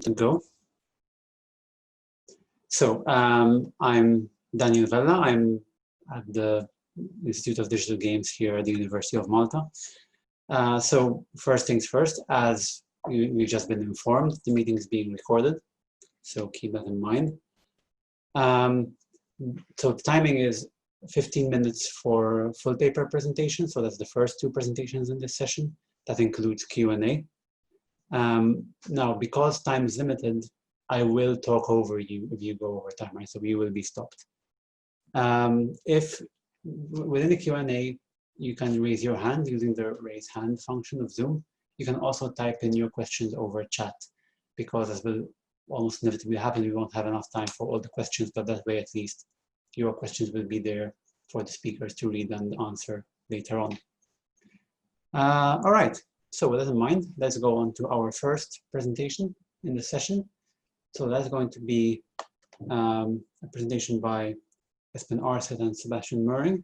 To go. So I'm Daniel Vella. I'm at the Institute of Digital Games here at the University of Malta. So first things first, as we've just been informed, the meeting is being recorded. So keep that in mind. So the timing is 15 minutes for full paper presentation. So that's the first two presentations in this session. That includes Q&A. Now, because time is limited, I will talk over you if you go over time, right? So you will be stopped. If within the Q&A, you can raise your hand using the raise hand function of Zoom. You can also type in your questions over chat, because as will almost inevitably happen, we won't have enough time for all the questions, but that way at least your questions will be there for the speakers to read and answer later on. All right. So with that in mind, let's go on to our first presentation in the session. So that's going to be a presentation by Espen Arseth and Sebastian Möhring.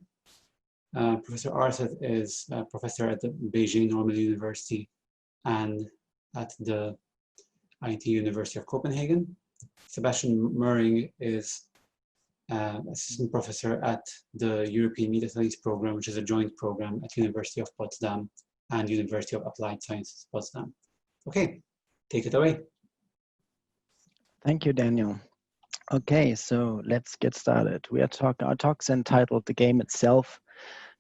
Professor Arseth is a professor at the Beijing Normal University and at the IT University of Copenhagen. Sebastian Möhring is assistant professor at the European Media Studies program, which is a joint program at University of Potsdam and University of Applied Sciences, Potsdam. Okay, take it away. Thank you, Daniel. Okay, so let's get started. Our talk's entitled "The Game Itself?"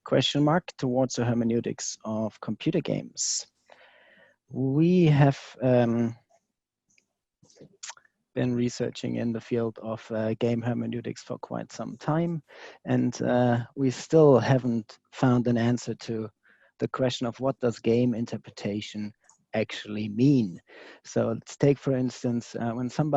Towards the Hermeneutics of Computer Games. We have been researching in the field of game hermeneutics for quite some time, and we still haven't found an answer to the question of what does game interpretation actually mean. So let's take, for instance, when some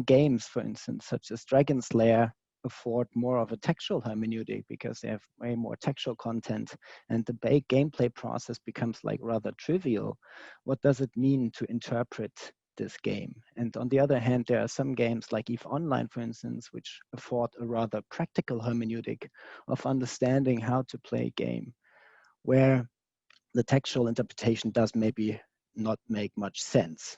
games, for instance, such as Dragon Slayer, afford more of a textual hermeneutic because they have way more textual content, and the gameplay process becomes like rather trivial. What does it mean to interpret this game? And on the other hand, there are some games like EVE Online, for instance, which afford a rather practical hermeneutic of understanding how to play a game, where the textual interpretation does maybe not make much sense.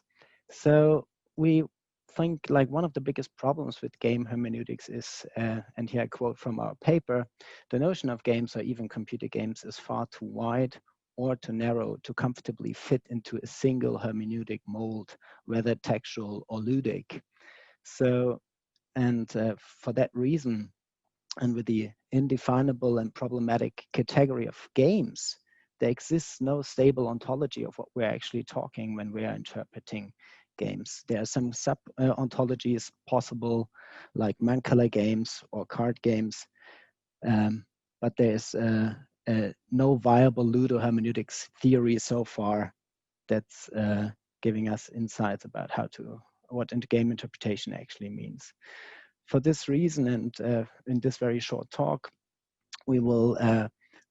So we think like one of the biggest problems with game hermeneutics is, and here I quote from our paper, the notion of games or even computer games is far too wide or too narrow to comfortably fit into a single hermeneutic mold, whether textual or ludic. So, and for that reason, and with the indefinable and problematic category of games, there exists no stable ontology of what we're actually talking when we are interpreting games. There are some sub-ontologies possible, like man-color games or card games, but there's no viable ludo-hermeneutics theory so far that's giving us insights about what game interpretation actually means. For this reason, and in this very short talk, we will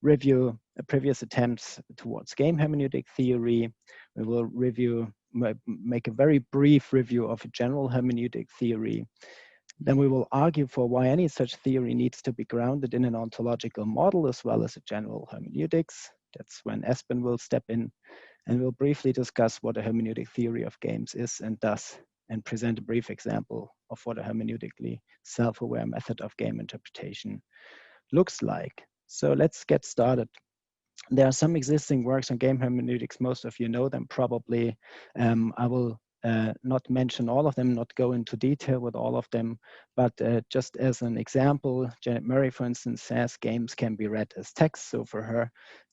review previous attempts towards game hermeneutic theory. We will make a very brief review of a general hermeneutic theory. Then we will argue for why any such theory needs to be grounded in an ontological model as well as a general hermeneutics. That's when Espen will step in, and we'll briefly discuss what a hermeneutic theory of games is and does, and present a brief example of what a hermeneutically self-aware method of game interpretation looks like. So let's get started. There are some existing works on game hermeneutics. Most of you know them probably. I will not mention all of them, not go into detail with all of them, but just as an example, Janet Murray, for instance, says games can be read as text. So for her,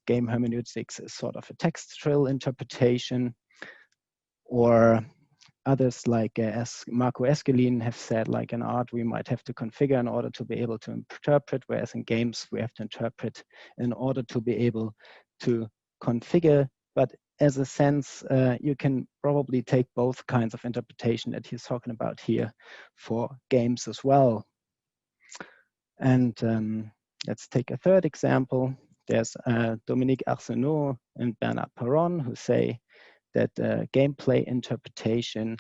game hermeneutics is sort of a textual interpretation. Or others like as Marco Eskelin have said, like in art, we might have to configure in order to be able to interpret, whereas in games, we have to interpret in order to be able to configure. But as a sense, you can probably take both kinds of interpretation that he's talking about here for games as well. And let's take a third example. There's Dominique Arsenault and Bernard Perron who say that gameplay interpretation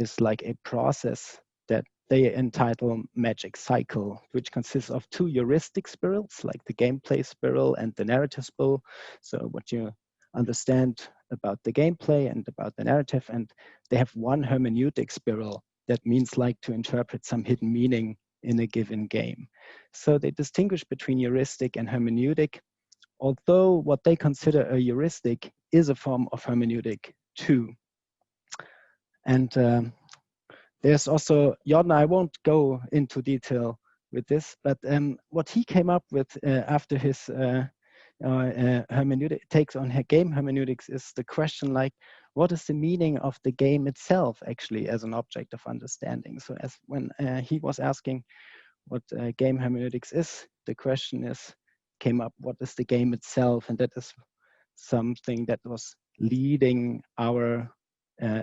is like a process that they entitle Magic Cycle, which consists of two heuristic spirals, like the gameplay spiral and the narrative spiral. So what you understand about the gameplay and about the narrative, and they have one hermeneutic spiral that means like to interpret some hidden meaning in a given game. So they distinguish between heuristic and hermeneutic, although what they consider a heuristic is a form of hermeneutic too. And there's also, Jordan, I won't go into detail with this, but what he came up with after his hermeneutic takes on game hermeneutics is the question like, what is the meaning of the game itself actually as an object of understanding? So as when he was asking what game hermeneutics is, the question came up, what is the game itself? And that is something that was leading our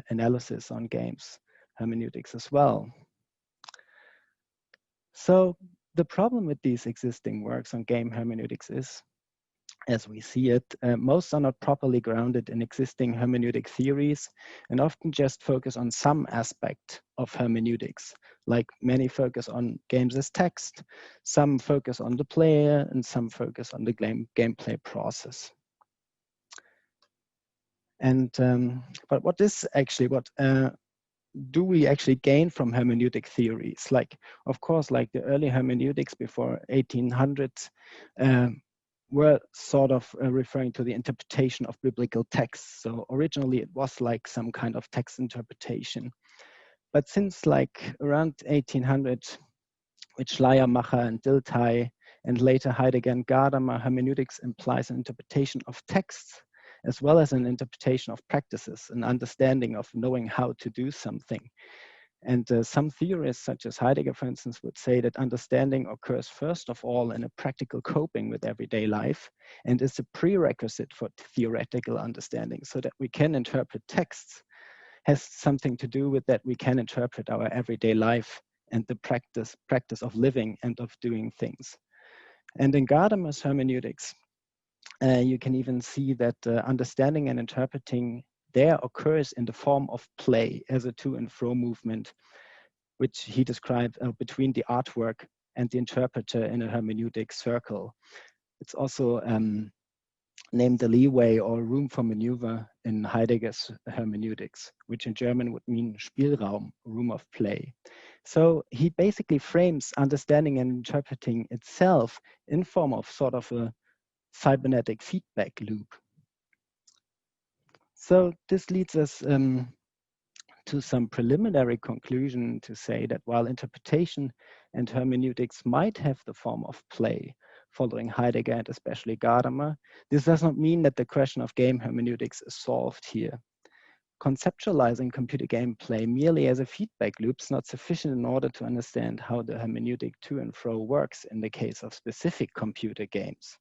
analysis on games hermeneutics as well. So the problem with these existing works on game hermeneutics is, as we see it, most are not properly grounded in existing hermeneutic theories and often just focus on some aspect of hermeneutics. Like many focus on games as text, some focus on the player, and some focus on the gameplay process. And but what is actually do we actually gain from hermeneutic theories? Like, of course, like the early hermeneutics before 1800s were sort of referring to the interpretation of biblical texts. So originally it was like some kind of text interpretation. But since like around 1800, with Schleiermacher and Dilthey, and later Heidegger and Gadamer, hermeneutics implies an interpretation of texts as well as an interpretation of practices, an understanding of knowing how to do something. And some theorists, such as Heidegger, for instance, would say that understanding occurs first of all in a practical coping with everyday life and is a prerequisite for theoretical understanding, so that we can interpret texts has something to do with that we can interpret our everyday life and the practice of living and of doing things. And in Gadamer's hermeneutics, you can even see that understanding and interpreting there occurs in the form of play as a to and fro movement, which he described between the artwork and the interpreter in a hermeneutic circle. It's also named the leeway or room for maneuver in Heidegger's hermeneutics, which in German would mean Spielraum, room of play. So he basically frames understanding and interpreting itself in form of sort of a cybernetic feedback loop. So this leads us to some preliminary conclusion to say that while interpretation and hermeneutics might have the form of play, following Heidegger and especially Gadamer, this does not mean that the question of game hermeneutics is solved here. Conceptualizing computer gameplay merely as a feedback loop is not sufficient in order to understand how the hermeneutic to and fro works in the case of specific computer games.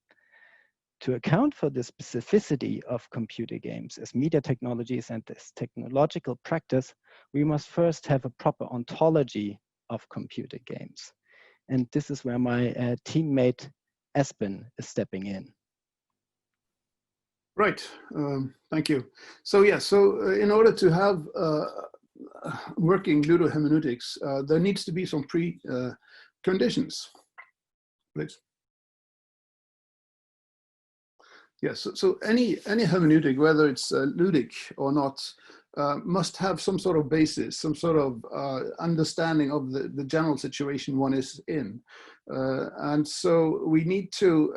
To account for the specificity of computer games as media technologies and this technological practice, we must first have a proper ontology of computer games. And this is where my teammate Espen is stepping in. Right, thank you. So yeah, in order to have working ludohermeneutics, there needs to be some preconditions. Please. Yes, so any hermeneutic, whether it's ludic or not, must have some sort of basis, some sort of understanding of the general situation one is in. And so we need to,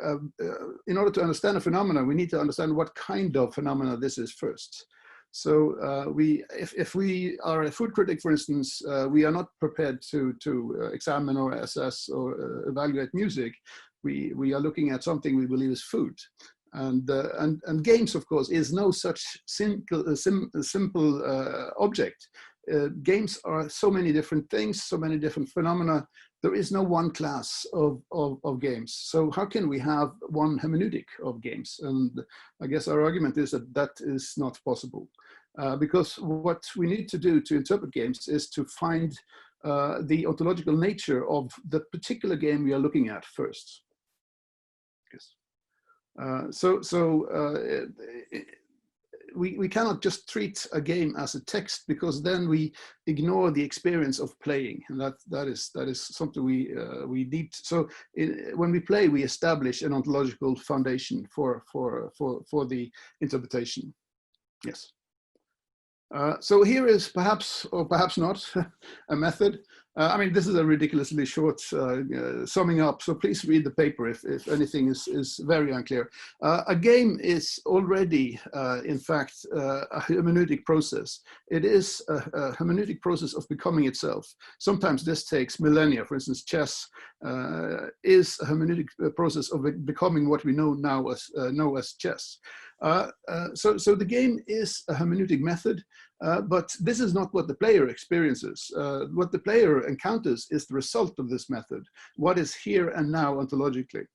in order to understand a phenomena, we need to understand what kind of phenomena this is first. So if we are a food critic, for instance, we are not prepared to examine or assess or evaluate music. We are looking at something we believe is food. And games, of course, is no such simple object. Games are so many different things, so many different phenomena. There is no one class of games. So how can we have one hermeneutic of games? And I guess our argument is that that is not possible. Because what we need to do to interpret games is to find the ontological nature of the particular game we are looking at first. Yes. We cannot just treat a game as a text, because then we ignore the experience of playing, and that is something we need. So when we play, we establish an ontological foundation for the interpretation. Yes. So here is perhaps, or perhaps not, a method. I mean, this is a ridiculously short summing up, so please read the paper if anything is very unclear. A game is already, in fact, a hermeneutic process. It is a hermeneutic process of becoming itself. Sometimes this takes millennia. For instance, chess is a hermeneutic process of becoming what we know now as chess. So the game is a hermeneutic method, but this is not what the player experiences. What the player encounters is the result of this method, what is here and now ontologically.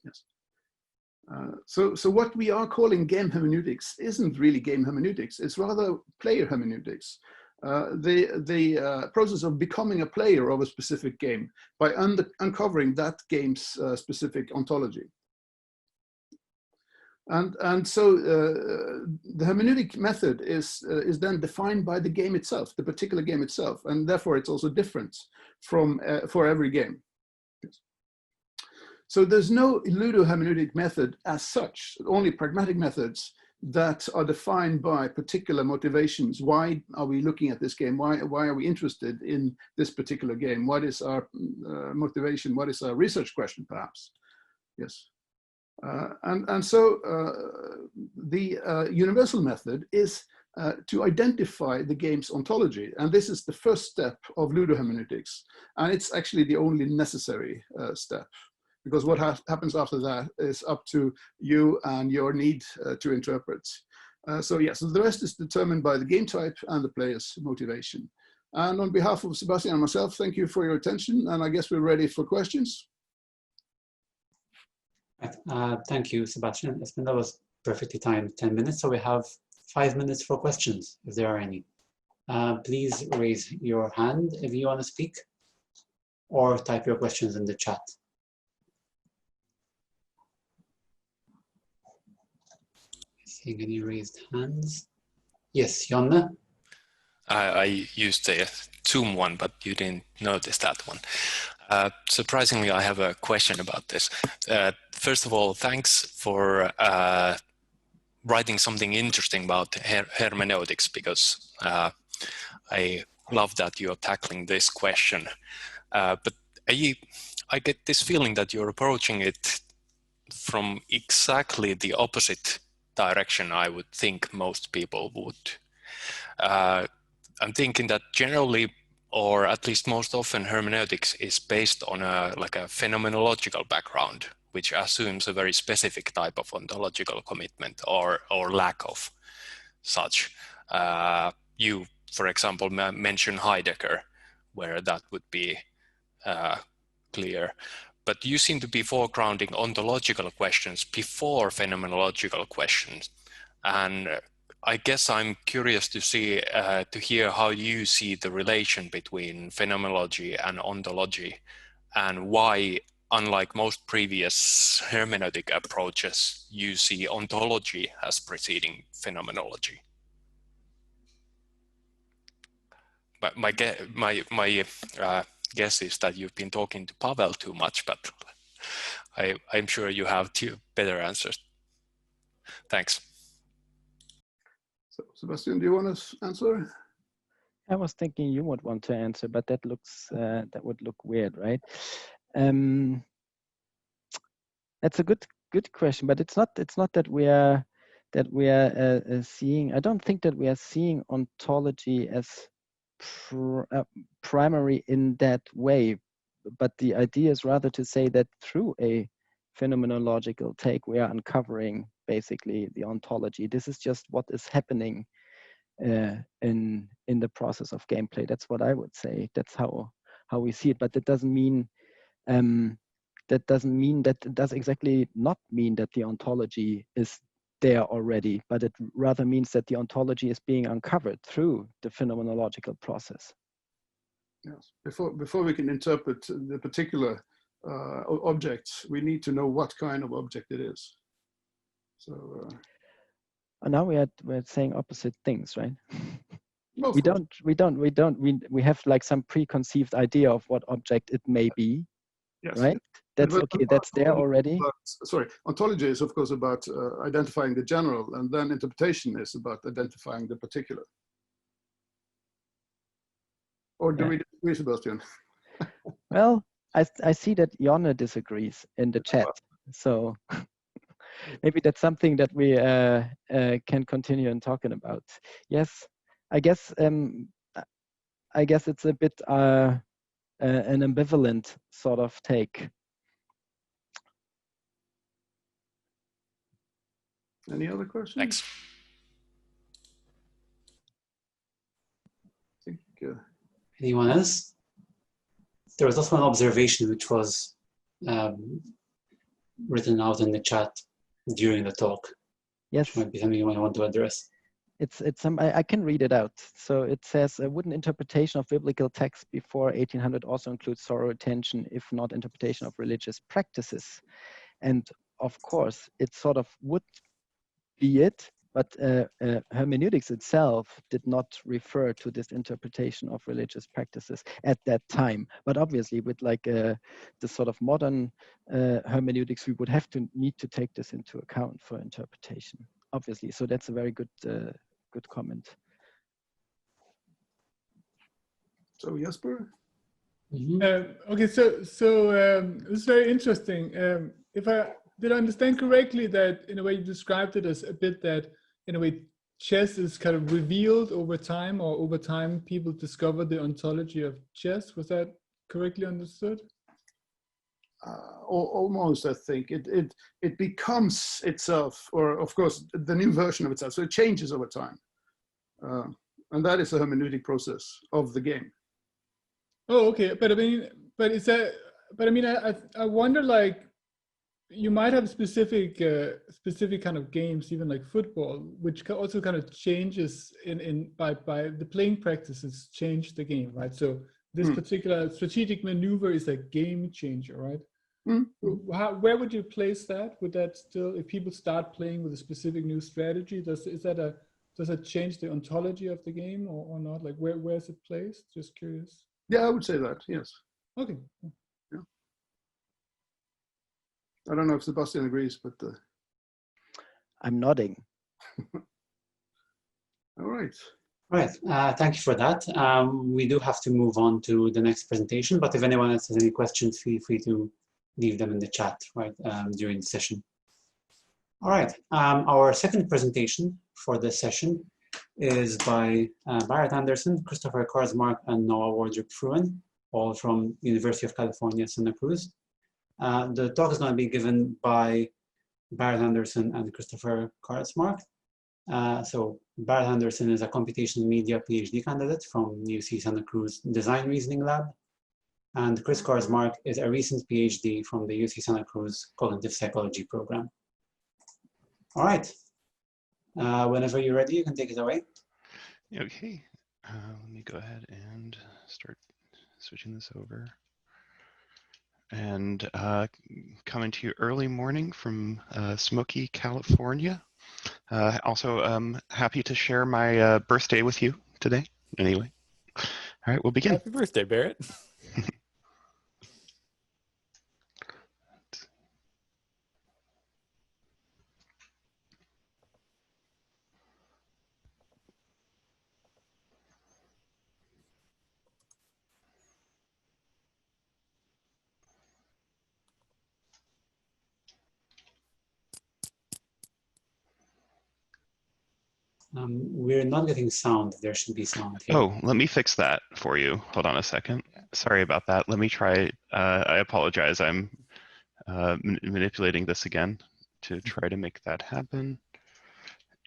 Yes. So what we are calling game hermeneutics isn't really game hermeneutics, it's rather player hermeneutics. The process of becoming a player of a specific game by uncovering that game's specific ontology. And so the hermeneutic method is then defined by the game itself, the particular game itself, and therefore it's also different from for every game. So there's no ludo-hermeneutic method as such, only pragmatic methods that are defined by particular motivations. Why are we looking at this game? Why are we interested in this particular game? What is our motivation? What is our research question, perhaps? Yes. So the universal method is to identify the game's ontology. And this is the first step of ludo-hermeneutics. And it's actually the only necessary step, because what happens after that is up to you and your need to interpret. So the rest is determined by the game type and the player's motivation. And on behalf of Sebastian and myself, thank you for your attention. And I guess we're ready for questions. Thank you, Sebastian. That was perfectly timed, 10 minutes. So we have 5 minutes for questions, if there are any. Please raise your hand if you want to speak, or type your questions in the chat. Seeing any raised hands? Yes, Jonna? I used a Zoom one, but you didn't notice that one. Surprisingly, I have a question about this. First of all, thanks for writing something interesting about hermeneutics, because I love that you're tackling this question. But I get this feeling that you're approaching it from exactly the opposite direction I would think most people would. I'm thinking that generally, or at least most often, hermeneutics is based on a phenomenological background, which assumes a very specific type of ontological commitment or lack of such. You, for example, mentioned Heidegger, where that would be clear. But you seem to be foregrounding ontological questions before phenomenological questions. And I guess I'm curious to hear how you see the relation between phenomenology and ontology, and why, unlike most previous hermeneutic approaches, you see ontology as preceding phenomenology. But my guess is that you've been talking to Pavel too much, but I'm sure you have better answers. Thanks. So, Sebastian, do you want to answer? I was thinking you would want to answer, but that would look weird, right? That's a good question, but it's not that we are seeing. I don't think that we are seeing ontology as primary in that way, but the idea is rather to say that through a phenomenological take, we are uncovering basically the ontology. This is just what is happening in the process of gameplay. That's what I would say. That's how we see it. But that doesn't mean that does exactly not mean that the ontology is there already, but it rather means that the ontology is being uncovered through the phenomenological process. Yes. Before we can interpret the particular object, we need to know what kind of object it is. So now we're saying opposite things, right? Well, we have like some preconceived idea of what object it may be, Yes. right? That's okay. That's there already. Ontology is of course about identifying the general, and then interpretation is about identifying the particular. Or do we disagree, Sebastian? Well, I see that Jonna disagrees in the chat, so maybe that's something that we can continue on talking about. Yes, I guess it's a bit an ambivalent sort of take. Any other questions? Thanks. I think, Anyone else? There was also an observation which was written out in the chat during the talk. Yes. Which might be something you might want to address. It's some I can read it out. So it says, would an interpretation of biblical text before 1800 also include sorrow retention, if not interpretation of religious practices? And of course, it sort of would be it, but hermeneutics itself did not refer to this interpretation of religious practices at that time. But obviously, with like the sort of modern hermeneutics, we would have to need to take this into account for interpretation. Obviously, so that's a very good good comment. So Jesper? Okay, so it's very interesting. If I did I understand correctly that in a way you described it as a bit that in a way chess is kind of revealed over time, or over time people discover the ontology of chess. Was that correctly understood? Almost, I think. It becomes itself, or of course, the new version of itself. So it changes over time. And that is a hermeneutic process of the game. Oh, okay. But I mean, I wonder, like, you might have specific kind of games, even like football, which also kind of changes by the playing practices change the game, right? So this particular strategic maneuver is a game changer, right? Where would you place that? Would that still, if people start playing with a specific new strategy, does it change the ontology of the game or not? Like where is it placed? Just curious. Yeah, I would say that, yes. Okay. Yeah. I don't know if Sebastian agrees, but I'm nodding. All right. Right, thank you for that. We do have to move on to the next presentation, but if anyone else has any questions, feel free to leave them in the chat, right, during the session. All right, our second presentation for this session is by Barrett Anderson, Christopher Karsmark, and Noah Wardrop-Fruin, all from University of California, Santa Cruz. The talk is going to be given by Barrett Anderson and Christopher Karsmark. So Barrett Anderson is a computational media PhD candidate from UC Santa Cruz Design Reasoning Lab. And Chris Karsmark is a recent PhD from the UC Santa Cruz Cognitive Psychology program. All right. Whenever you're ready, you can take it away. Okay. Let me go ahead and start switching this over. And coming to you early morning from Smoky, California. Also, happy to share my birthday with you today. Anyway, all right, we'll begin. Happy birthday, Barrett. We're not getting sound. There should be sound here. Oh, let me fix that for you. Hold on a second. Sorry about that. Let me try. I apologize. I'm manipulating this again to try to make that happen.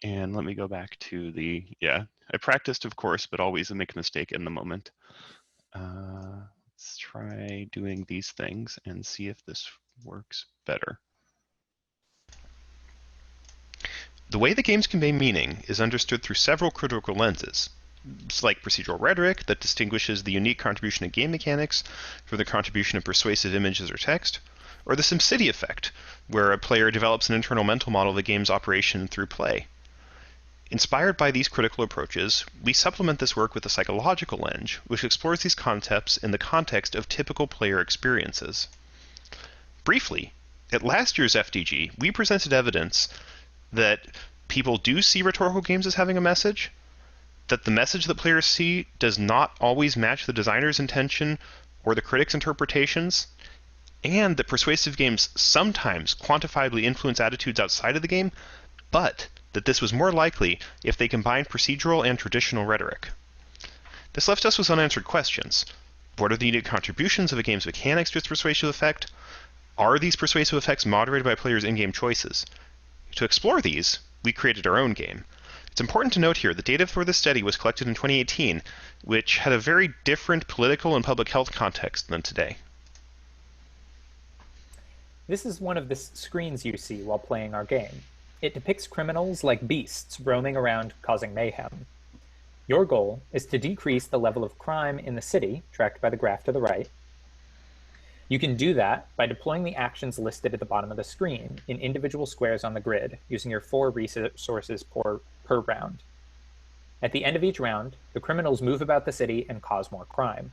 And let me go back to the, I practiced, of course, but always make a mistake in the moment. Let's try doing these things and see if this works better. The way that games convey meaning is understood through several critical lenses. It's like procedural rhetoric that distinguishes the unique contribution of game mechanics from the contribution of persuasive images or text, or the SimCity effect, where a player develops an internal mental model of the game's operation through play. Inspired by these critical approaches, we supplement this work with a psychological lens, which explores these concepts in the context of typical player experiences. Briefly, at last year's FDG, we presented evidence that people do see rhetorical games as having a message, that the message that players see does not always match the designer's intention or the critic's interpretations, and that persuasive games sometimes quantifiably influence attitudes outside of the game, but that this was more likely if they combined procedural and traditional rhetoric. This left us with unanswered questions. What are the unique contributions of a game's mechanics to its persuasive effect? Are these persuasive effects moderated by players' in-game choices? To explore these, we created our own game. It's important to note here that data for this study was collected in 2018, which had a very different political and public health context than today. This is one of the screens you see while playing our game. It depicts criminals like beasts roaming around causing mayhem. Your goal is to decrease the level of crime in the city, tracked by the graph to the right. You can do that by deploying the actions listed at the bottom of the screen in individual squares on the grid, using your 4 resources per round. At the end of each round, the criminals move about the city and cause more crime.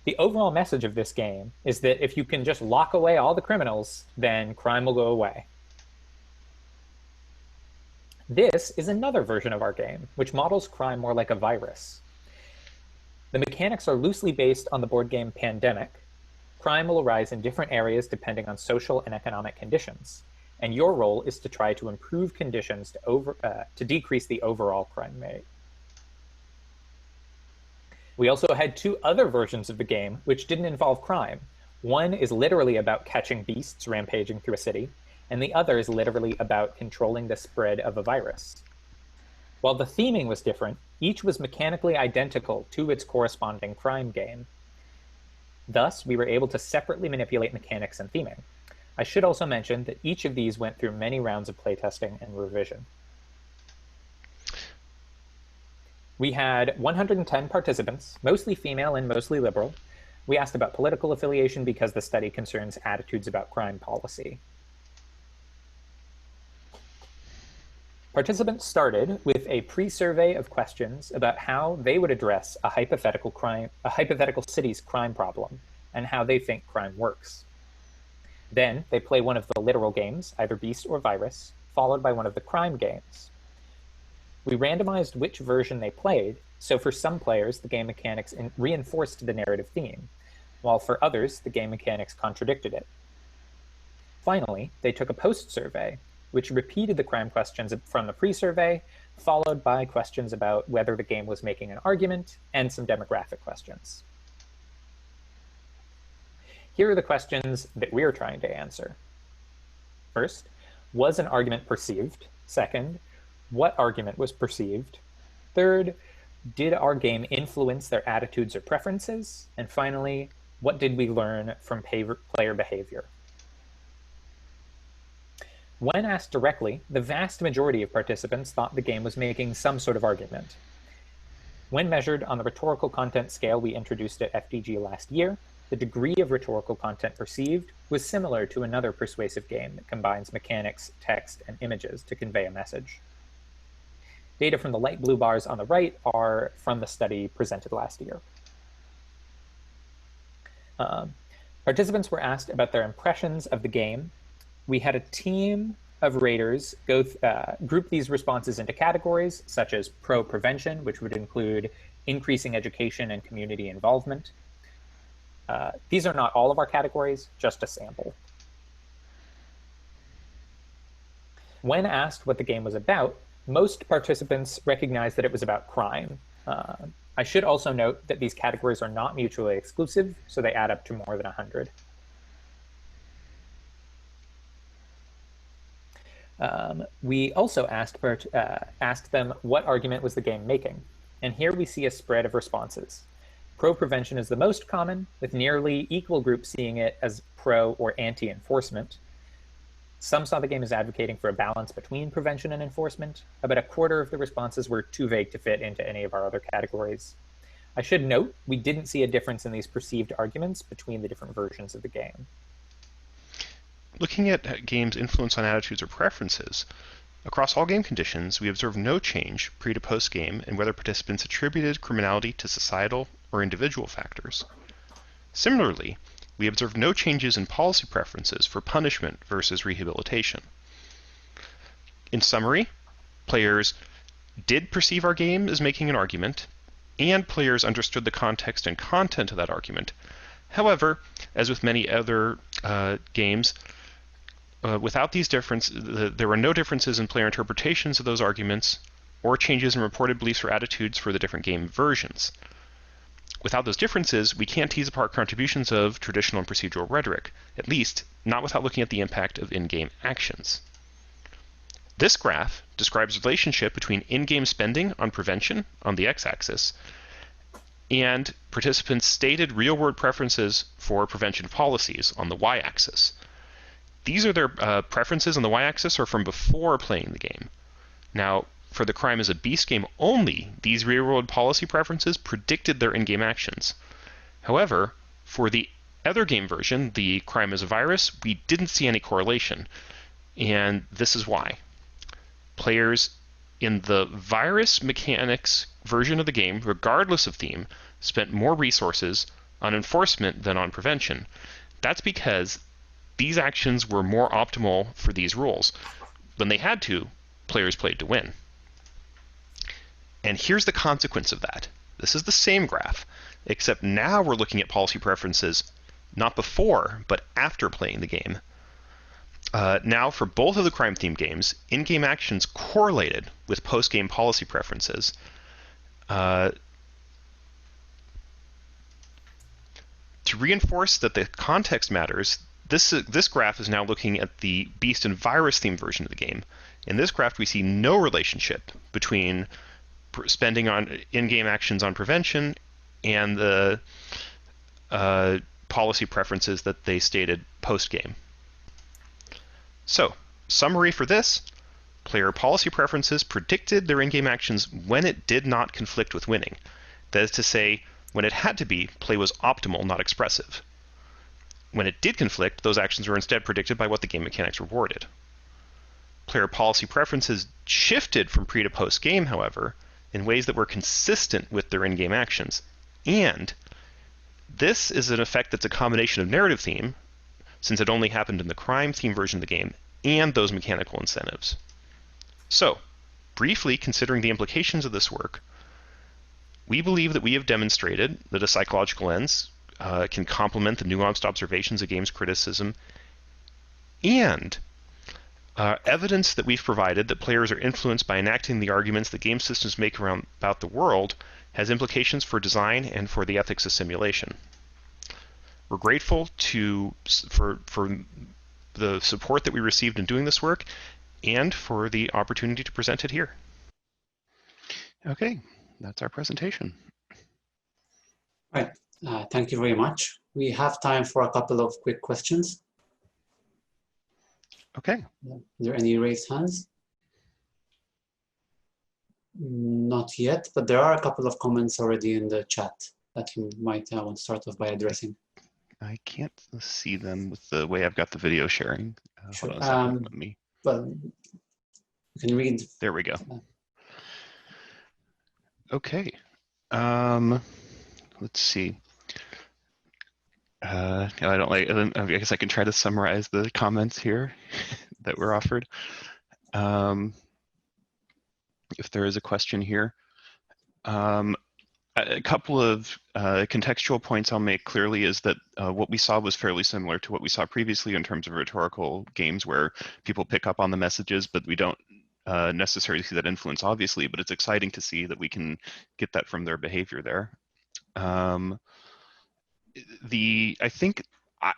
The overall message of this game is that if you can just lock away all the criminals, then crime will go away. This is another version of our game, which models crime more like a virus. The mechanics are loosely based on the board game Pandemic. Crime will arise in different areas depending on social and economic conditions, and your role is to try to improve conditions to decrease the overall crime rate. We also had 2 other versions of the game which didn't involve crime. One is literally about catching beasts rampaging through a city, and the other is literally about controlling the spread of a virus. While the theming was different, each was mechanically identical to its corresponding crime game. Thus, we were able to separately manipulate mechanics and theming. I should also mention that each of these went through many rounds of playtesting and revision. We had 110 participants, mostly female and mostly liberal. We asked about political affiliation because the study concerns attitudes about crime policy. Participants started with a pre-survey of questions about how they would address a hypothetical city's crime problem and how they think crime works. Then they play one of the literal games, either Beast or Virus, followed by one of the crime games. We randomized which version they played, so for some players, the game mechanics reinforced the narrative theme, while for others, the game mechanics contradicted it. Finally, they took a post-survey, which repeated the crime questions from the pre-survey, followed by questions about whether the game was making an argument, and some demographic questions. Here are the questions that we're trying to answer. First, was an argument perceived? Second, what argument was perceived? Third, did our game influence their attitudes or preferences? And finally, what did we learn from player behavior? When asked directly, the vast majority of participants thought the game was making some sort of argument. When measured on the rhetorical content scale we introduced at FDG last year, the degree of rhetorical content perceived was similar to another persuasive game that combines mechanics, text, and images to convey a message. Data from the light blue bars on the right are from the study presented last year. Participants were asked about their impressions of the game. We had a team of raters group these responses into categories, such as pro-prevention, which would include increasing education and community involvement. These are not all of our categories, just a sample. When asked what the game was about, most participants recognized that it was about crime. I should also note that these categories are not mutually exclusive, so they add up to more than 100. We also asked them what argument was the game making, and here we see a spread of responses. Pro-prevention is the most common, with nearly equal groups seeing it as pro or anti-enforcement. Some saw the game as advocating for a balance between prevention and enforcement. About a quarter of the responses were too vague to fit into any of our other categories. I should note, we didn't see a difference in these perceived arguments between the different versions of the game. Looking at games' influence on attitudes or preferences, across all game conditions, we observed no change pre to post game in whether participants attributed criminality to societal or individual factors. Similarly, we observed no changes in policy preferences for punishment versus rehabilitation. In summary, players did perceive our game as making an argument, and players understood the context and content of that argument. However, as with many other games, without these differences, there were no differences in player interpretations of those arguments or changes in reported beliefs or attitudes for the different game versions. Without those differences, we can't tease apart contributions of traditional and procedural rhetoric, at least not without looking at the impact of in-game actions. This graph describes the relationship between in-game spending on prevention on the x-axis and participants' stated real-world preferences for prevention policies on the y-axis. These are their preferences on the y-axis are from before playing the game. Now, for the Crime is a Beast game only, these real-world policy preferences predicted their in-game actions. However, for the other game version, the Crime is a Virus, we didn't see any correlation, and this is why. Players in the virus mechanics version of the game, regardless of theme, spent more resources on enforcement than on prevention. That's because these actions were more optimal for these rules. When they had to, players played to win. And here's the consequence of that. This is the same graph, except now we're looking at policy preferences not before, but after playing the game. Now, for both of the crime-themed games, in-game actions correlated with post-game policy preferences. To reinforce that the context matters, this graph is now looking at the Beast and Virus-themed version of the game. In this graph, we see no relationship between spending on in-game actions on prevention and the policy preferences that they stated post-game. So, summary for this, player policy preferences predicted their in-game actions when it did not conflict with winning. That is to say, when it had to be, play was optimal, not expressive. When it did conflict, those actions were instead predicted by what the game mechanics rewarded. Player policy preferences shifted from pre to post game, however, in ways that were consistent with their in-game actions. And this is an effect that's a combination of narrative theme, since it only happened in the crime theme version of the game, and those mechanical incentives. So, briefly considering the implications of this work, we believe that we have demonstrated that a psychological lens can complement the nuanced observations of games criticism, and evidence that we've provided that players are influenced by enacting the arguments that game systems make about the world has implications for design and for the ethics of simulation. We're grateful for the support that we received in doing this work and for the opportunity to present it here. Okay, that's our presentation. Right. Thank you very much. We have time for a couple of quick questions. Okay. Are there any raised hands? Not yet, but there are a couple of comments already in the chat that you might want to start off by addressing. I can't see them with the way I've got the video sharing. Sure. Hold on a second. Let me... Well, you can read. There we go. Okay. Let's see. I guess I can try to summarize the comments here that were offered. If there is a question here. A couple of contextual points I'll make clearly is that what we saw was fairly similar to what we saw previously in terms of rhetorical games where people pick up on the messages, but we don't necessarily see that influence, obviously, but it's exciting to see that we can get that from their behavior there. I think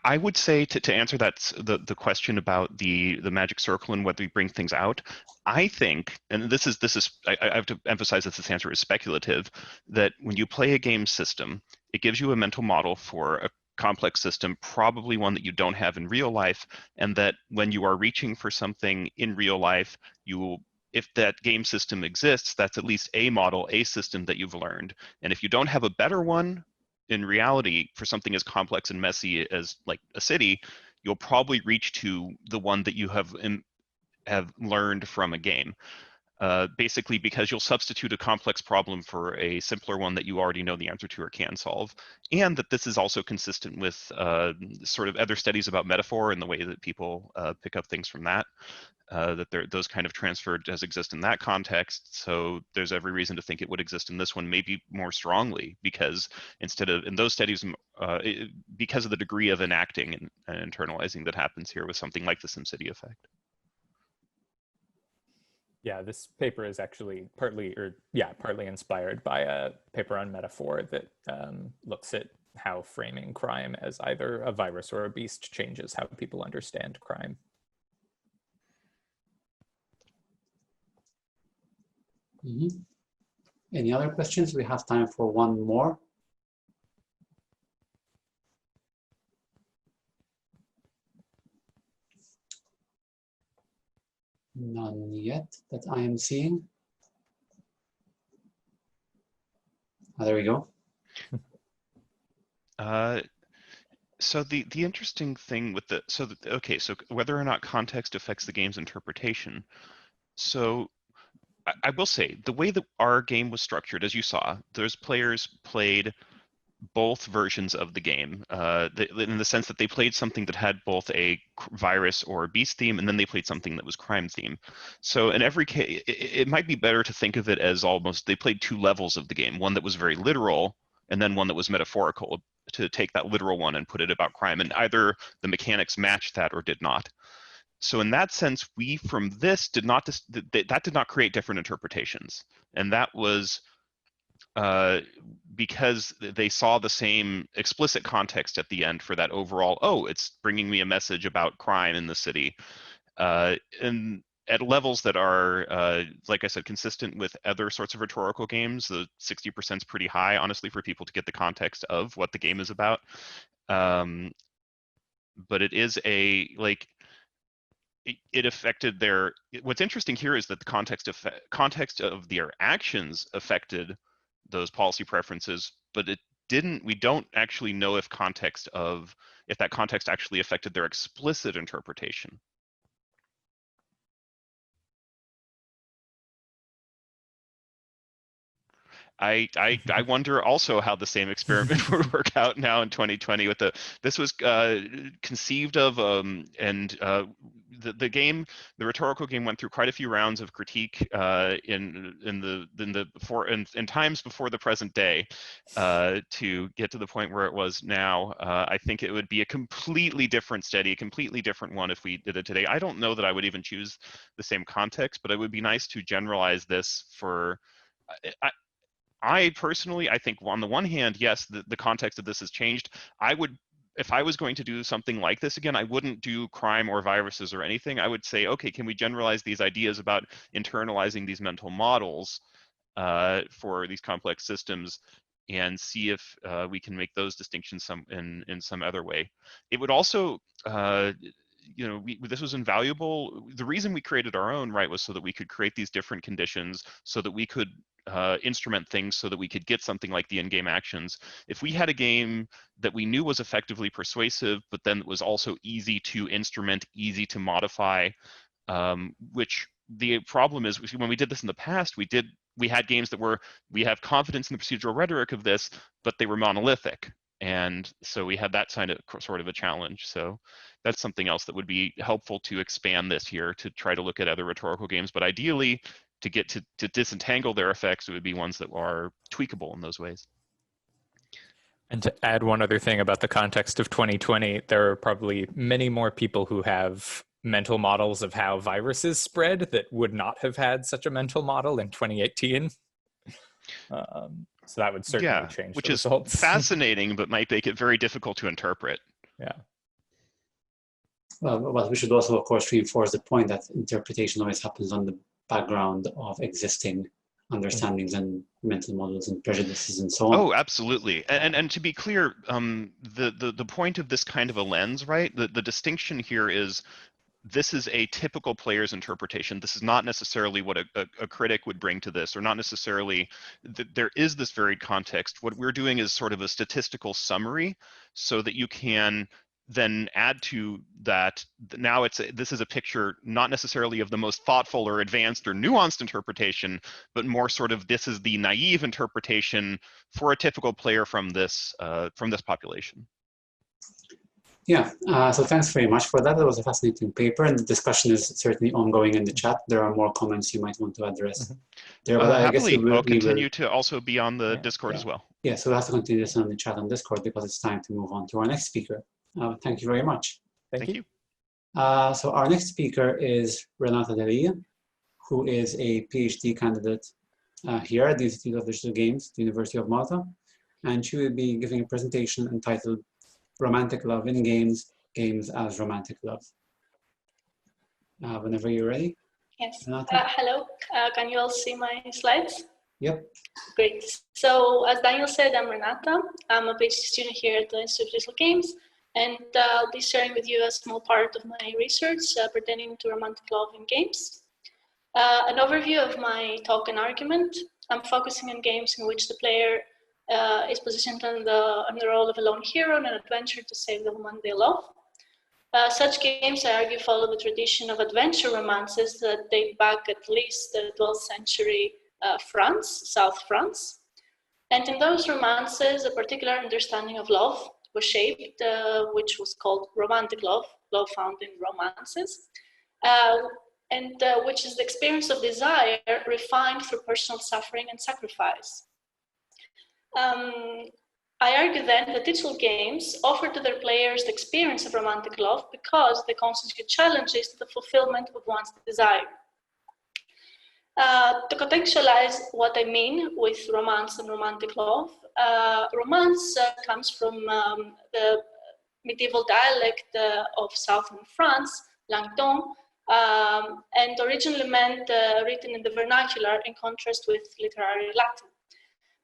I would say to answer that the question about the magic circle and whether we bring things out, I think, and this is I have to emphasize that this answer is speculative, that when you play a game system, it gives you a mental model for a complex system, probably one that you don't have in real life, and that when you are reaching for something in real life, you will, if that game system exists, that's at least a model, a system that you've learned. And if you don't have a better one, in reality, for something as complex and messy as like a city, you'll probably reach to the one that you have learned from a game. basically because you'll substitute a complex problem for a simpler one that you already know the answer to or can solve, and that this is also consistent with sort of other studies about metaphor and the way that people pick up things from that, that those kind of transfer does exist in that context. So there's every reason to think it would exist in this one, maybe more strongly, because instead of in those studies, because of the degree of enacting and internalizing that happens here with something like the SimCity effect. Yeah, this paper is actually partly inspired by a paper on metaphor that looks at how framing crime as either a virus or a beast changes how people understand crime. Mm-hmm. Any other questions? We have time for one more. None yet that I am seeing. Oh, there we go. So the interesting thing with so whether or not context affects the game's interpretation. So I will say the way that our game was structured, as you saw, those players played both versions of the game, in the sense that they played something that had both a virus or beast theme, and then they played something that was crime theme. So in every case, it might be better to think of it as almost they played two levels of the game, one that was very literal, and then one that was metaphorical, to take that literal one and put it about crime, and either the mechanics matched that or did not. So in that sense, we from this did not that did not create different interpretations, and that was because they saw the same explicit context at the end for that overall, oh, it's bringing me a message about crime in the city, and at levels that are, like I said, consistent with other sorts of rhetorical games. The 60% is pretty high, honestly, for people to get the context of what the game is about. But it is it affected their. What's interesting here is that the context of their actions affected those policy preferences, but it didn't. We don't actually know if that context actually affected their explicit interpretation. I wonder also how the same experiment would work out now in 2020 with this was conceived of the rhetorical game went through quite a few rounds of critique in times before the present day to get to the point where it was now. I think it would be a completely different study, a completely different one if we did it today. I don't know that I would even choose the same context, but it would be nice to generalize this for. I personally, I think on the one hand, yes, the context of this has changed. If I was going to do something like this again, I wouldn't do crime or viruses or anything. I would say, okay, can we generalize these ideas about internalizing these mental models for these complex systems and see if we can make those distinctions in some other way. It would also, this was invaluable. The reason we created our own, right, was so that we could create these different conditions so that we could instrument things so that we could get something like the in-game actions. If we had a game that we knew was effectively persuasive, but then it was also easy to instrument, easy to modify, which the problem is when we did this in the past, we had games that we have confidence in the procedural rhetoric of this, but they were monolithic. And so we had that sort of a challenge. So that's something else that would be helpful to expand this here, to try to look at other rhetorical games. But ideally, to get to disentangle their effects, it would be ones that are tweakable in those ways. And to add one other thing about the context of 2020, there are probably many more people who have mental models of how viruses spread that would not have had such a mental model in 2018. So that would certainly change the results. Which is fascinating, but might make it very difficult to interpret. Yeah. Well, but we should also, of course, reinforce the point that interpretation always happens on the background of existing understandings and mental models and prejudices and so on. Oh, absolutely. And to be clear, the point of this kind of a lens, right? The distinction here is this is a typical player's interpretation. This is not necessarily what a critic would bring to this, or not necessarily, there is this varied context. What we're doing is sort of a statistical summary so that you can then add to that, now this is a picture not necessarily of the most thoughtful or advanced or nuanced interpretation, but more sort of this is the naive interpretation for a typical player from this population. Yeah, so thanks very much for that. That was a fascinating paper, and the discussion is certainly ongoing in the chat. There are more comments you might want to address there, but I guess happily, I'll continue to also be on the Discord as well. Yeah, so we'll have to continue this on the chat on Discord because it's time to move on to our next speaker. Thank you very much. Thank you. So our next speaker is Renata Delia, who is a PhD candidate here at the Institute of Digital Games, the University of Malta, and she will be giving a presentation entitled Romantic Love in Games, Games as Romantic Love. Whenever you're ready. Yes. Hello. Can you all see my slides? Yep. Great. So as Daniel said, I'm Renata. I'm a PhD student here at the Institute of Digital Games, and I'll be sharing with you a small part of my research pertaining to romantic love in games. An overview of my talk and argument. I'm focusing on games in which the player is positioned on the role of a lone hero in an adventure to save the woman they love. Such games, I argue, follow the tradition of adventure romances that date back at least the 12th century France, South France. And in those romances, a particular understanding of love was shaped, which was called romantic love, love found in romances, and which is the experience of desire refined through personal suffering and sacrifice. I argue then that digital games offer to their players the experience of romantic love because they constitute challenges to the fulfillment of one's desire. To contextualize what I mean with romance and romantic love, romance comes from the medieval dialect of southern France, Languedoc, and originally meant written in the vernacular in contrast with literary Latin.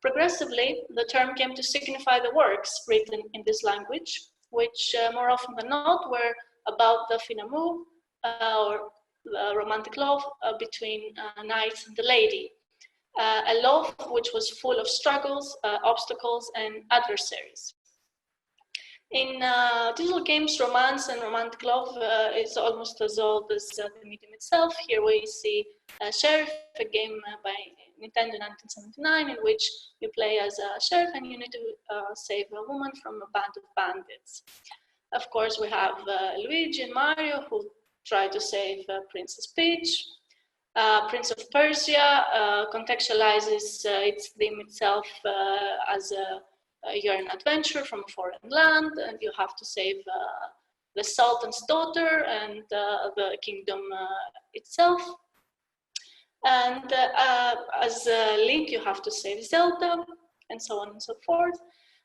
Progressively, the term came to signify the works written in this language, which more often than not were about the fin amour, or romantic love between a knight and a lady. A love which was full of struggles, obstacles, and adversaries. In digital games, romance and romantic love is almost as old as the medium itself. Here we see Sheriff, a game by Nintendo in 1979, in which you play as a sheriff and you need to save a woman from a band of bandits. Of course, we have Luigi and Mario who try to save Princess Peach. Prince of Persia contextualizes its theme itself as you're an adventurer from a foreign land and you have to save the Sultan's daughter and the kingdom itself. And as Link, you have to save Zelda, and so on and so forth.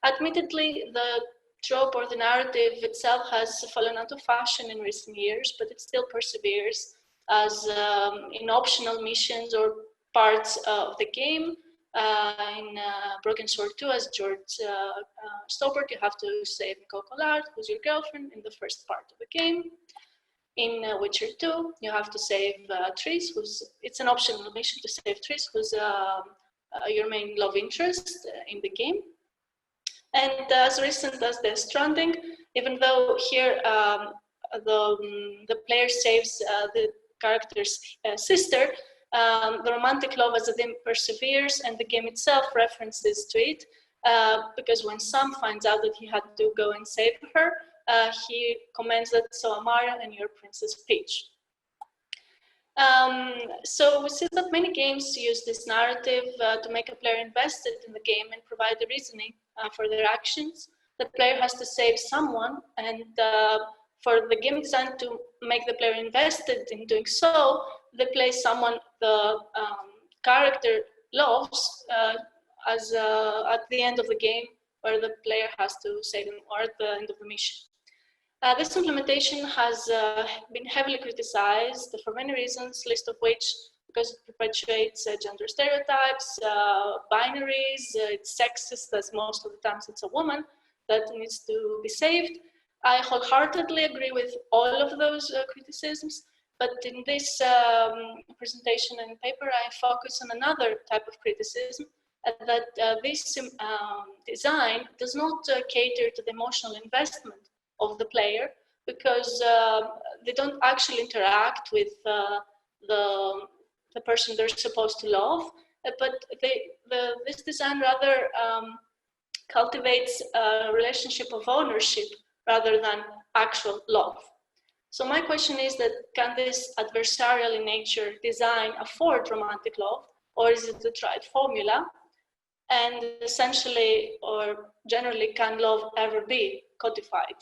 Admittedly, the trope or the narrative itself has fallen out of fashion in recent years, but it still perseveres as in optional missions or parts of the game. In Broken Sword 2, as George Stolberg, you have to save Nicole Collard, who's your girlfriend, in the first part of the game. In Witcher 2, you have to save Triss, it's an optional mission to save Triss, who's your main love interest in the game. And as recent as Death Stranding, even though here the player saves the character's sister, the romantic love as a theme perseveres, and the game itself references to it, because when Sam finds out that he had to go and save her, he comments that, so am Mario and you're Princess Peach. So we see that many games use this narrative to make a player invested in the game and provide the reasoning for their actions. The player has to save someone, and for the game design to make the player invested in doing so, they place someone the character loves as at the end of the game, where the player has to save them, or at the end of the mission. This implementation has been heavily criticized for many reasons, list of which because it perpetuates gender stereotypes, binaries, it's sexist, as most of the times it's a woman that needs to be saved. I wholeheartedly agree with all of those criticisms, but in this presentation and paper, I focus on another type of criticism, that this design does not cater to the emotional investment of the player, because they don't actually interact with the person they're supposed to love, but this design rather cultivates a relationship of ownership rather than actual love. So my question is that, can this adversarial in nature design afford romantic love, or is it the tried formula? And essentially, or generally, can love ever be codified?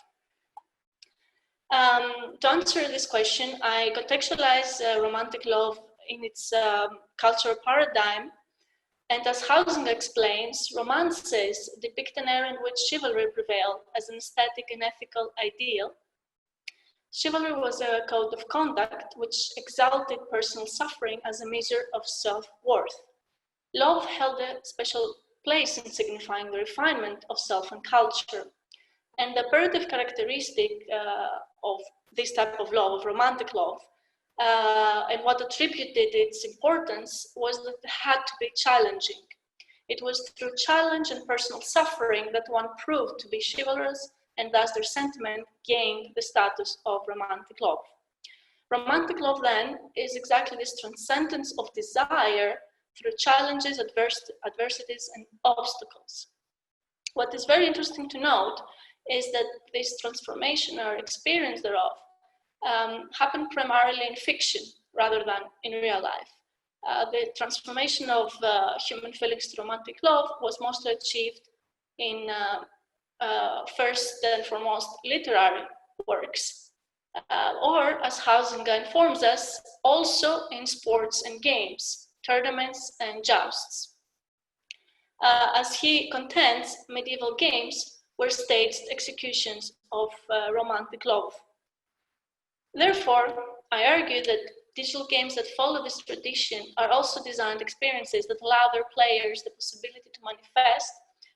To answer this question, I contextualize romantic love in its cultural paradigm. And as Housing explains, romances depict an era in which chivalry prevailed as an aesthetic and ethical ideal. Chivalry was a code of conduct which exalted personal suffering as a measure of self-worth. Love held a special place in signifying the refinement of self and culture. And the imperative characteristic of this type of love, of romantic love, and what attributed its importance was that it had to be challenging. It was through challenge and personal suffering that one proved to be chivalrous, and thus their sentiment gained the status of romantic love. Romantic love then is exactly this transcendence of desire through challenges, adversities, and obstacles. What is very interesting to note is that this transformation or experience thereof happened primarily in fiction rather than in real life. The transformation of human feelings to romantic love was mostly achieved in first and foremost literary works, or as Huizinga informs us, also in sports and games, tournaments and jousts. As he contends, medieval games were staged executions of romantic love. Therefore, I argue that digital games that follow this tradition are also designed experiences that allow their players the possibility to manifest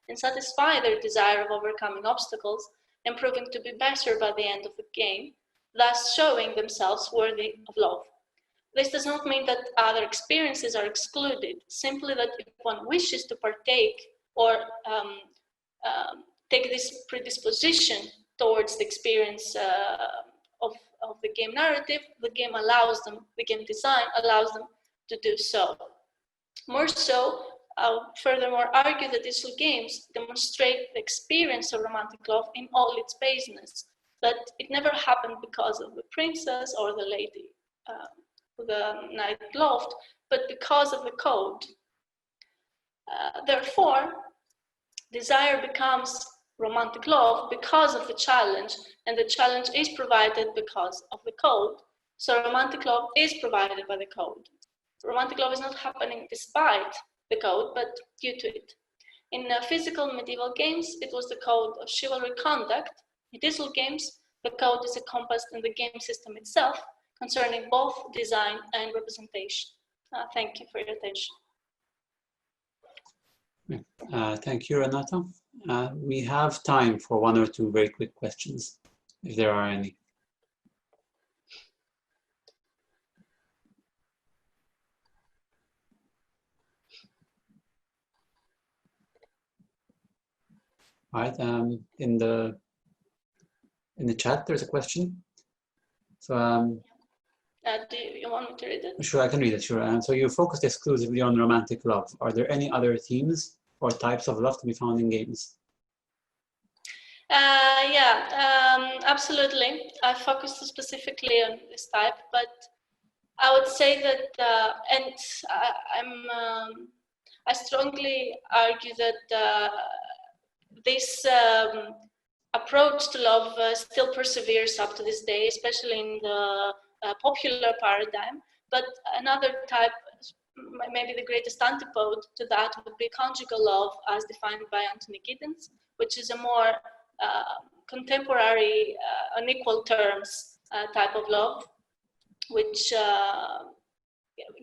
and satisfy their desire of overcoming obstacles and proving to be better by the end of the game, thus showing themselves worthy of love. This does not mean that other experiences are excluded, simply that if one wishes to partake or take this predisposition towards the experience of the game narrative, the game allows them, the game design allows them to do so. More so, I'll furthermore argue that digital games demonstrate the experience of romantic love in all its baseness, that it never happened because of the princess or the lady, the knight loved, but because of the code. Therefore, desire becomes romantic love because of the challenge, and the challenge is provided because of the code. So romantic love is provided by the code. Romantic love is not happening despite the code, but due to it. In physical medieval games, it was the code of chivalry conduct. In digital games, the code is encompassed in the game system itself, concerning both design and representation. Thank you for your attention. Thank you, Renata. We have time for one or two very quick questions, if there are any. All right, in the chat, there's a question. So, do you want me to read it? Sure, I can read it, sure. So you focused exclusively on romantic love. Are there any other themes or types of love to be found in games? Yeah, absolutely. I focused specifically on this type, but I would say that, and I strongly argue that this approach to love still perseveres up to this day, especially in the popular paradigm. But another type, maybe the greatest antipode to that, would be conjugal love as defined by Anthony Giddens, which is a more contemporary, on equal terms type of love, which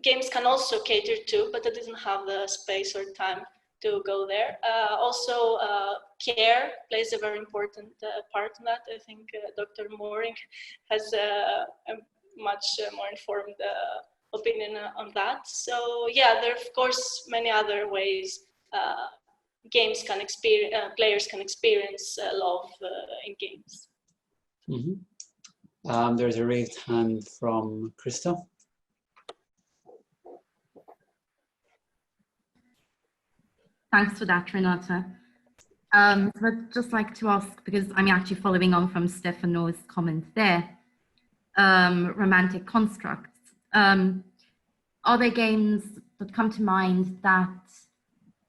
games can also cater to, but it doesn't have the space or time to go there. Also, care plays a very important part in that. I think Dr. Mooring has a much more informed opinion on that. So yeah, there are of course many other ways games can experience, players can experience love in games. There's a raised hand from Krista. Thanks for that, Renata. So I'd just like to ask, because I'm actually following on from Stefano's comment there, romantic constructs. Are there games that come to mind that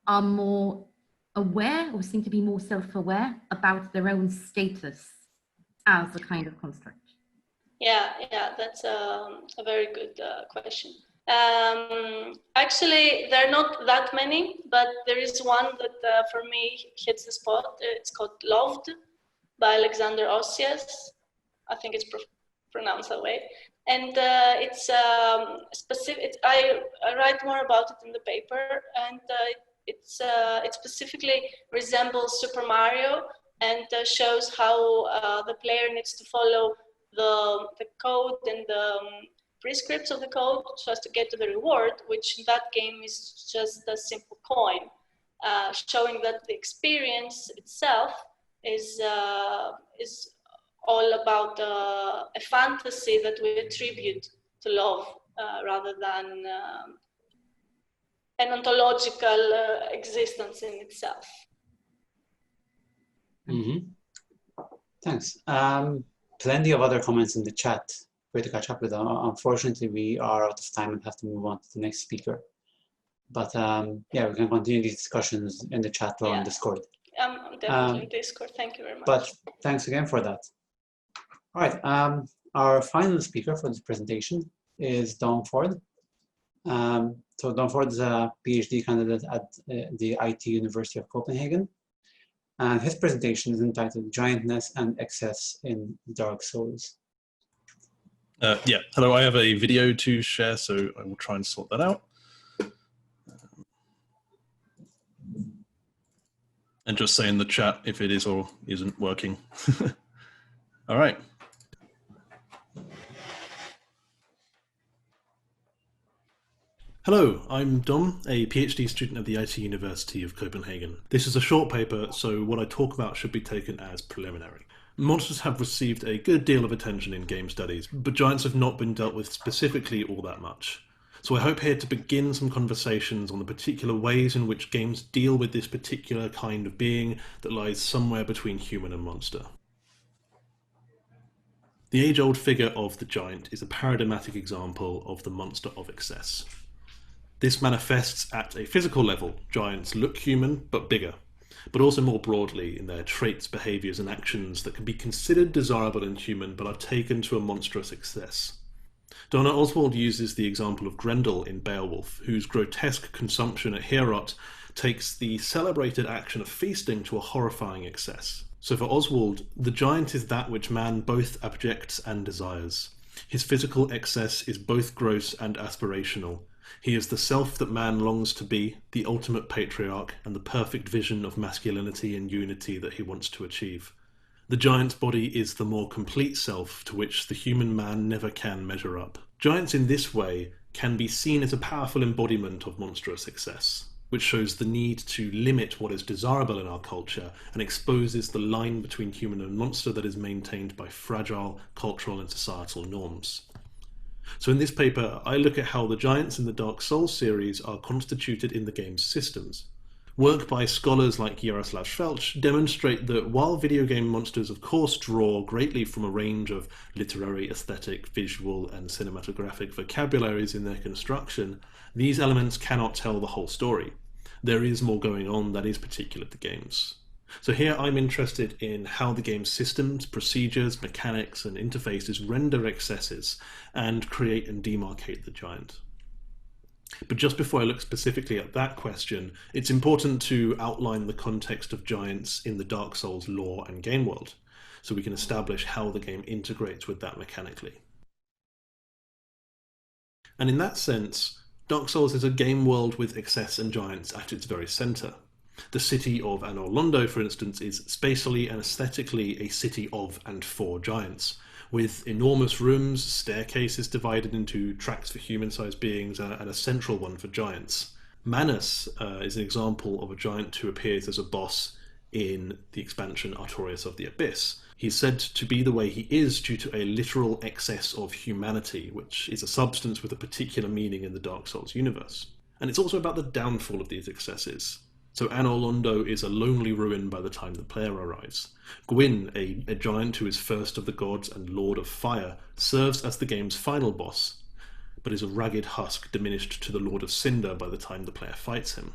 are more aware or seem to be more self-aware about their own status as a kind of construct? Yeah, that's a very good question. Actually, there are not that many, but there is one that for me hits the spot. It's called Loved by Alexander Osias. I think it's pronounced that way. And it's specific. I write more about it in the paper, and it specifically resembles Super Mario and shows how the player needs to follow the code and the prescripts of the code so as to get to the reward, which in that game is just a simple coin, showing that the experience itself is all about a fantasy that we attribute to love rather than an ontological existence in itself. Thanks. Plenty of other comments in the chat for you to catch up with. Unfortunately, we are out of time and have to move on to the next speaker. But yeah, we can continue these discussions in the chat or on Discord. Definitely in Discord. Thank you very much. But thanks again for that. All right, our final speaker for this presentation is Don Ford. So Don Ford is a PhD candidate at the IT University of Copenhagen. And his presentation is entitled Giantness and Excess in Dark Souls. Yeah, hello, I have a video to share, so I will try and sort that out. And just say in the chat if it is or isn't working. All right. Hello, I'm Dom, a PhD student at the IT University of Copenhagen. This is a short paper, so what I talk about should be taken as preliminary. Monsters have received a good deal of attention in game studies, but giants have not been dealt with specifically all that much. So I hope here to begin some conversations on the particular ways in which games deal with this particular kind of being that lies somewhere between human and monster. The age-old figure of the giant is a paradigmatic example of the monster of excess. This manifests at a physical level. Giants look human, but bigger, but also more broadly in their traits, behaviours and actions that can be considered desirable and human, but are taken to a monstrous excess. Donna Oswald uses the example of Grendel in Beowulf, whose grotesque consumption at Heorot takes the celebrated action of feasting to a horrifying excess. So for Oswald, the giant is that which man both abjects and desires. His physical excess is both gross and aspirational. He is the self that man longs to be, the ultimate patriarch, and the perfect vision of masculinity and unity that he wants to achieve. The giant's body is the more complete self to which the human man never can measure up. Giants in this way can be seen as a powerful embodiment of monstrous excess, which shows the need to limit what is desirable in our culture and exposes the line between human and monster that is maintained by fragile cultural and societal norms. So in this paper, I look at how the giants in the Dark Souls series are constituted in the game's systems. Work by scholars like Jaroslav Felch demonstrate that while video game monsters of course draw greatly from a range of literary, aesthetic, visual and cinematographic vocabularies in their construction, these elements cannot tell the whole story. There is more going on that is particular to games. So here I'm interested in how the game's systems, procedures, mechanics and interfaces render excesses and create and demarcate the giant. But just before I look specifically at that question, it's important to outline the context of giants in the Dark Souls lore and game world, so we can establish how the game integrates with that mechanically. And in that sense, Dark Souls is a game world with excess and giants at its very centre. The city of Anor Londo, for instance, is spatially and aesthetically a city of and for giants, with enormous rooms, staircases divided into tracks for human-sized beings, and a central one for giants. Manus is an example of a giant who appears as a boss in the expansion Artorias of the Abyss, He's said to be the way he is due to a literal excess of humanity, which is a substance with a particular meaning in the Dark Souls universe. And it's also about the downfall of these excesses. So Anor Londo is a lonely ruin by the time the player arrives. Gwyn, a giant who is first of the gods and lord of fire, serves as the game's final boss, but is a ragged husk diminished to the Lord of Cinder by the time the player fights him.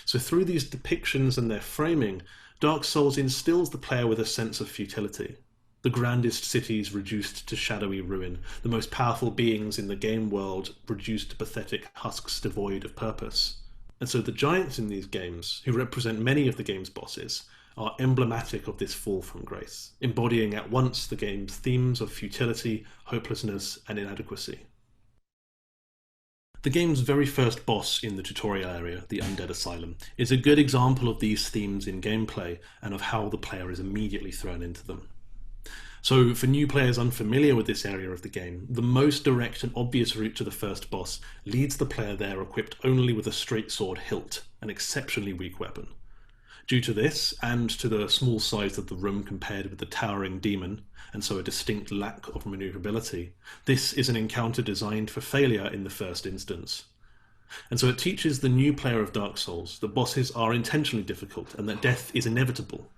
So through these depictions and their framing, Dark Souls instills the player with a sense of futility. The grandest cities reduced to shadowy ruin, the most powerful beings in the game world reduced to pathetic husks devoid of purpose. And so the giants in these games, who represent many of the game's bosses, are emblematic of this fall from grace, embodying at once the game's themes of futility, hopelessness, and inadequacy. The game's very first boss in the tutorial area, the Undead Asylum, is a good example of these themes in gameplay and of how the player is immediately thrown into them. So for new players unfamiliar with this area of the game, the most direct and obvious route to the first boss leads the player there equipped only with a straight sword hilt, an exceptionally weak weapon. Due to this, and to the small size of the room compared with the towering demon, and so a distinct lack of maneuverability, this is an encounter designed for failure in the first instance. And so it teaches the new player of Dark Souls that bosses are intentionally difficult and that death is inevitable.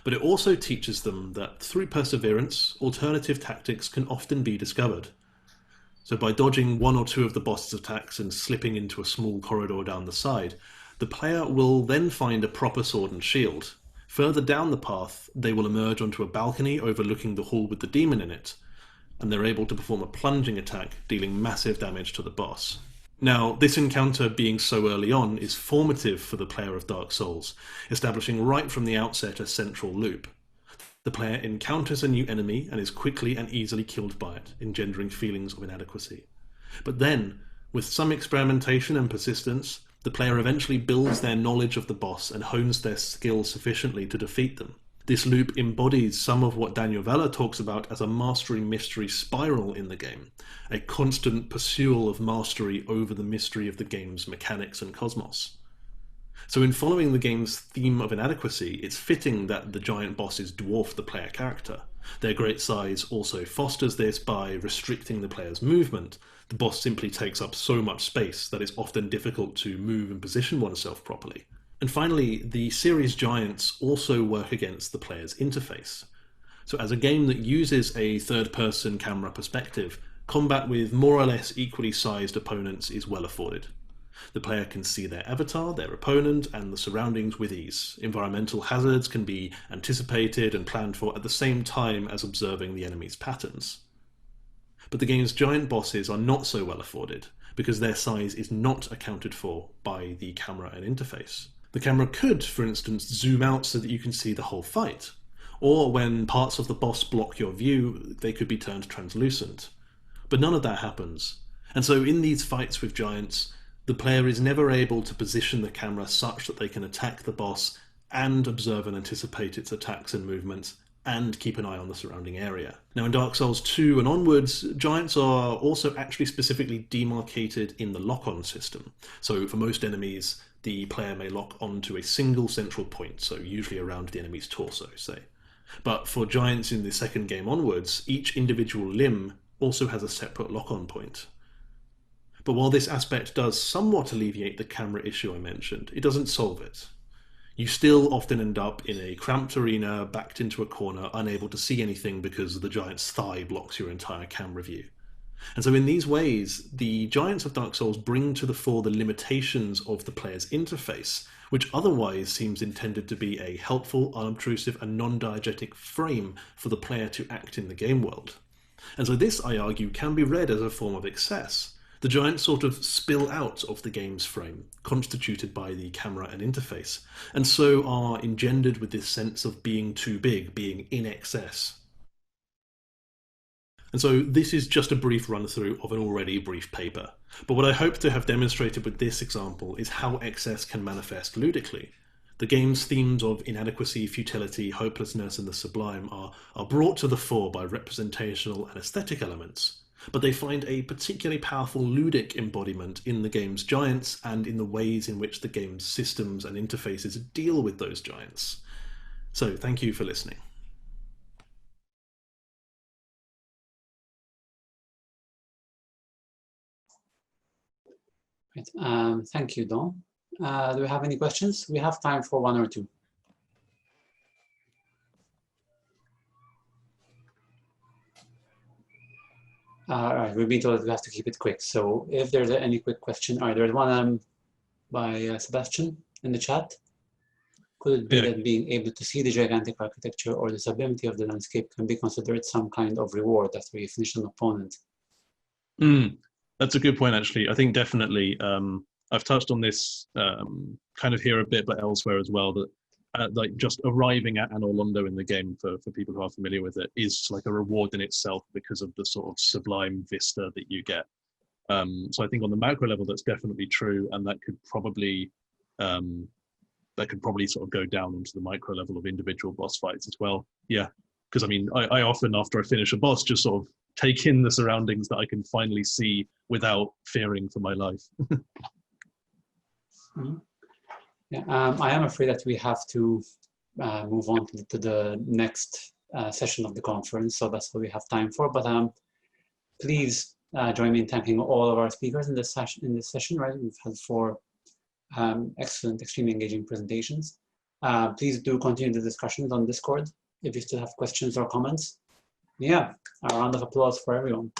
But it also teaches them that through perseverance, alternative tactics can often be discovered. So by dodging one or two of the boss's attacks and slipping into a small corridor down the side, the player will then find a proper sword and shield. Further down the path, they will emerge onto a balcony overlooking the hall with the demon in it, and they're able to perform a plunging attack, dealing massive damage to the boss. Now, this encounter being so early on is formative for the player of Dark Souls, establishing right from the outset a central loop. The player encounters a new enemy and is quickly and easily killed by it, engendering feelings of inadequacy. But then, with some experimentation and persistence, the player eventually builds their knowledge of the boss and hones their skill sufficiently to defeat them. This loop embodies some of what Daniel Vella talks about as a mastery mystery spiral in the game, a constant pursuit of mastery over the mystery of the game's mechanics and cosmos. So in following the game's theme of inadequacy, it's fitting that the giant bosses dwarf the player character. Their great size also fosters this by restricting the player's movement. The boss simply takes up so much space that it's often difficult to move and position oneself properly. And finally, the series giants also work against the player's interface. So as a game that uses a third-person camera perspective, combat with more or less equally sized opponents is well afforded. The player can see their avatar, their opponent, and the surroundings with ease. Environmental hazards can be anticipated and planned for at the same time as observing the enemy's patterns. But the game's giant bosses are not so well afforded, because their size is not accounted for by the camera and interface. The camera could, for instance, zoom out so that you can see the whole fight, or when parts of the boss block your view, they could be turned translucent. But none of that happens, and so in these fights with giants, the player is never able to position the camera such that they can attack the boss and observe and anticipate its attacks and movements, and keep an eye on the surrounding area. Now in Dark Souls 2 and onwards, giants are also actually specifically demarcated in the lock-on system. So for most enemies, the player may lock onto a single central point, so usually around the enemy's torso, say. But for giants in the second game onwards, each individual limb also has a separate lock-on point. But while this aspect does somewhat alleviate the camera issue I mentioned, it doesn't solve it. You still often end up in a cramped arena, backed into a corner, unable to see anything because the giant's thigh blocks your entire camera view. And so in these ways, the giants of Dark Souls bring to the fore the limitations of the player's interface, which otherwise seems intended to be a helpful, unobtrusive, and non-diegetic frame for the player to act in the game world. And so this, I argue, can be read as a form of excess. The giants sort of spill out of the game's frame, constituted by the camera and interface, and so are engendered with this sense of being too big, being in excess. And so this is just a brief run-through of an already brief paper. But what I hope to have demonstrated with this example is how excess can manifest ludically. The game's themes of inadequacy, futility, hopelessness, and the sublime are brought to the fore by representational and aesthetic elements, but they find a particularly powerful ludic embodiment in the game's giants and in the ways in which the game's systems and interfaces deal with those giants. So thank you for listening. Right. Thank you, Don. Do we have any questions? We have time for one or two. All right, we've been told we have to keep it quick. So if there's any quick question, all right, there's one by Sebastian in the chat. Could it be that being able to see the gigantic architecture or the sublimity of the landscape can be considered some kind of reward after you finish an opponent? That's a good point, actually. I think definitely, I've touched on this kind of here a bit, but elsewhere as well, that like just arriving at an Orlando in the game for people who are familiar with it is like a reward in itself because of the sort of sublime vista that you get. So I think on the macro level, that's definitely true, and that could probably sort of go down into the micro level of individual boss fights as well. Yeah, because I mean, I often, after I finish a boss, just sort of take in the surroundings that I can finally see without fearing for my life. Yeah, I am afraid that we have to move on to the next session of the conference, so that's what we have time for. But please join me in thanking all of our speakers in this session. Right, we've had 4 excellent, extremely engaging presentations. Please do continue the discussions on Discord if you still have questions or comments. Yeah, a round of applause for everyone.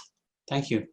Thank you.